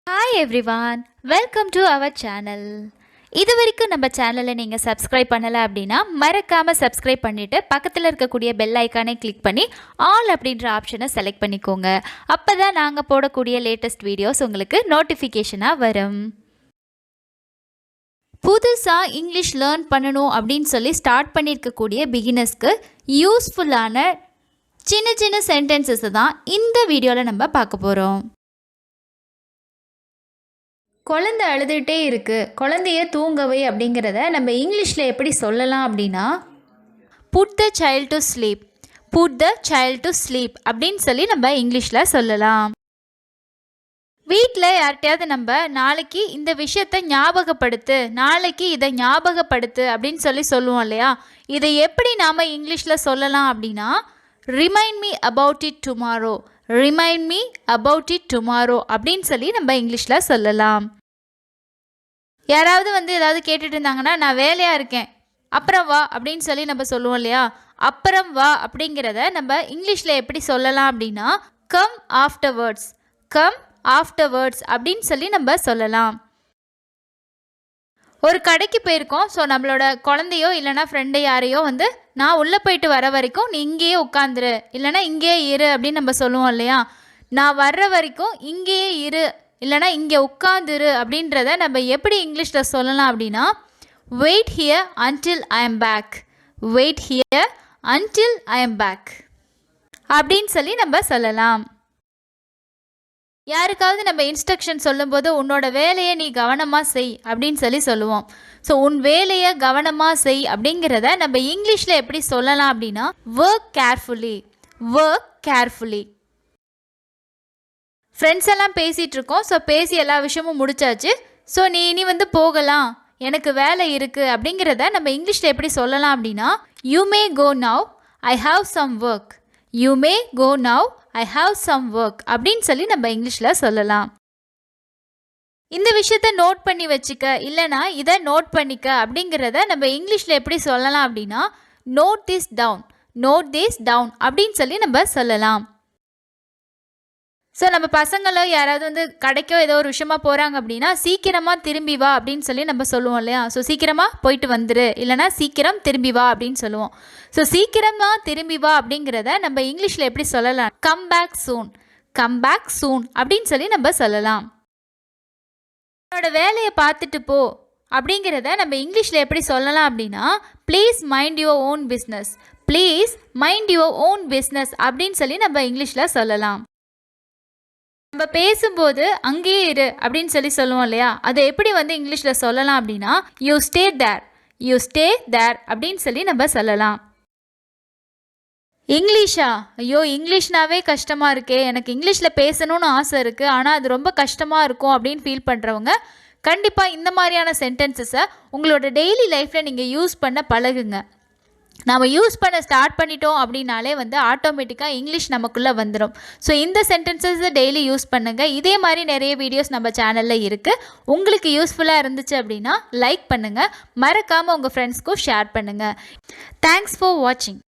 Hi everyone, welcome to our channel. இது வரைக்கும் நம்ம சேனலை நீங்கள் சப்ஸ்கிரைப் பண்ணலை அப்படின்னா மறக்காமல் சப்ஸ்கிரைப் பண்ணிவிட்டு பக்கத்தில் இருக்கக்கூடிய பெல் ஐக்கானை கிளிக் பண்ணி ஆல் அப்படின்ற ஆப்ஷனை செலக்ட் பண்ணிக்கோங்க. அப்போ தான் நாங்கள் போடக்கூடிய லேட்டஸ்ட் வீடியோஸ் உங்களுக்கு நோட்டிஃபிகேஷனாக வரும். புதுசாக இங்கிலீஷ் லேர்ன் பண்ணணும் அப்படின்னு சொல்லி ஸ்டார்ட் பண்ணியிருக்கக்கூடிய பிகினர்ஸ்க்கு யூஸ்ஃபுல்லான சின்ன சின்ன சென்டென்சஸை தான் இந்த வீடியோவில் நம்ம பார்க்க போகிறோம். குழந்தை அழுதுகிட்டே இருக்குது, குழந்தைய தூங்கவை அப்படிங்கிறத நம்ம இங்கிலீஷில் எப்படி சொல்லலாம் அப்படின்னா put the child to sleep, put the child to sleep அப்படின்னு சொல்லி நம்ம இங்கிலீஷில் சொல்லலாம். வீட்டில் யார்கிட்டையாவது நம்ம நாளைக்கு இந்த விஷயத்தை ஞாபகப்படுத்து, நாளைக்கு இதை ஞாபகப்படுத்து அப்படின்னு சொல்லி சொல்லுவோம் இல்லையா, இதை எப்படி நாம் இங்கிலீஷில் சொல்லலாம் அப்படின்னா remind me about it tomorrow, remind me about it tomorrow அப்படின்னு சொல்லி நம்ம இங்கிலீஷில் சொல்லலாம். யாராவது ஏதாவது கேட்டுட்டு இருந்தாங்கன்னா நான் வேலையாக இருக்கேன் அப்புறம் வா அப்படின்னு சொல்லி நம்ம சொல்லுவோம் இல்லையா, அப்புறம் வா அப்படிங்கிறத நம்ம இங்கிலீஷில் எப்படி சொல்லலாம் அப்படின்னா கம் ஆஃப்டர்வர்ட்ஸ், கம் ஆஃப்டர்வர்ட்ஸ் அப்படின்னு சொல்லி நம்ம சொல்லலாம். ஒரு கடைக்கு போயிருக்கோம், ஸோ நம்மளோட குழந்தையோ இல்லைனா ஃப்ரெண்டை யாரையோ நான் உள்ளே போயிட்டு வர வரைக்கும் நீ இங்கேயே உட்காந்துரு இல்லைனா இங்கேயே இரு அப்படின்னு நம்ம சொல்லுவோம் இல்லையா. நான் வர்ற வரைக்கும் இங்கேயே இரு இல்லைனா இங்கே உட்காந்துரு அப்படின்றத நம்ம எப்படி இங்கிலீஷில் சொல்லலாம் அப்படின்னா wait here until I am back, wait here until I am back அப்படின்னு சொல்லி நம்ம சொல்லலாம். யாருக்காவது நம்ம இன்ஸ்ட்ரக்ஷன் சொல்லும்போது உன்னோட வேலையை நீ கவனமாக செய் அப்படின்னு சொல்லி சொல்லுவோம். ஸோ உன் வேலையை கவனமாக செய் அப்படிங்கிறத நம்ம இங்கிலீஷில் எப்படி சொல்லலாம் அப்படின்னா work carefully, work carefully. Friends எல்லாம் பேசிகிட்டு இருக்கோம், ஸோ பேசி எல்லா விஷயமும் முடிச்சாச்சு, ஸோ நீ இனி போகலாம், எனக்கு வேலை இருக்குது அப்படிங்கிறத நம்ம இங்கிலீஷில் எப்படி சொல்லலாம் அப்படின்னா you may go now, I have some work, you may go now, I have some work அப்படின்னு சொல்லி நம்ம இங்கிலீஷில் சொல்லலாம். இந்த விஷயத்த நோட் பண்ணி வச்சுக்க இல்லைனா இதை நோட் பண்ணிக்க அப்படிங்கிறத நம்ம இங்கிலீஷில் எப்படி சொல்லலாம் அப்படின்னா note this down, note this down அப்படின்னு சொல்லி நம்ம சொல்லலாம். ஸோ நம்ம பசங்களோ யாராவது கடைக்கோ ஏதோ ஒரு விஷயமா போகிறாங்க அப்படின்னா சீக்கிரமாக திரும்பி வா அப்படின்னு சொல்லி நம்ம சொல்லுவோம் இல்லையா. ஸோ சீக்கிரமாக போயிட்டு வந்துரு இல்லைனா சீக்கிரம் திரும்பி வா அப்படின்னு சொல்லுவோம். ஸோ சீக்கிரமாக திரும்பி வா அப்படிங்கிறத நம்ம இங்கிலீஷில் எப்படி சொல்லலாம் come back soon, come back soon அப்படின்னு சொல்லி நம்ம சொல்லலாம். என்னோட வேலையை பார்த்துட்டு போ அப்படிங்கிறத நம்ம இங்கிலீஷில் எப்படி சொல்லலாம் அப்படின்னா please mind your own business, please mind your own business அப்படின்னு சொல்லி நம்ம இங்கிலீஷில் சொல்லலாம். நம்ம பேசும்போது அங்கேயே இரு அப்படின்னு சொல்லி சொல்லுவோம் இல்லையா, அதை எப்படி இங்கிலீஷில் சொல்லலாம் அப்படின்னா you stay there, you stay there அப்படின்னு சொல்லி நம்ம சொல்லலாம். இங்கிலீஷா, ஐயோ இங்கிலீஷ்னாவே கஷ்டமாக இருக்கே, எனக்கு இங்கிலீஷில் பேசணும்னு ஆசை இருக்குது ஆனால் அது ரொம்ப கஷ்டமாக இருக்கும் அப்படின்னு ஃபீல் பண்ணுறவங்க கண்டிப்பாக இந்த மாதிரியான சென்டென்சஸை உங்களோட டெய்லி லைஃப்பில் நீங்கள் யூஸ் பண்ண பழகுங்க. நம்ம யூஸ் பண்ண ஸ்டார்ட் பண்ணிட்டோம் அப்படின்னாலே ஆட்டோமேட்டிக்காக இங்கிலீஷ் நமக்குள்ளே வந்துடும். ஸோ இந்த சென்டென்சஸை டெய்லி யூஸ் பண்ணுங்கள். இதே மாதிரி நிறைய வீடியோஸ் நம்ம சேனலில் இருக்குது. உங்களுக்கு யூஸ்ஃபுல்லாக இருந்துச்சு அப்படின்னா லைக் பண்ணுங்கள், மறக்காமல் உங்கள் ஃப்ரெண்ட்ஸ்க்கும் ஷேர் பண்ணுங்கள். தேங்க்ஸ் ஃபார் வாட்சிங்.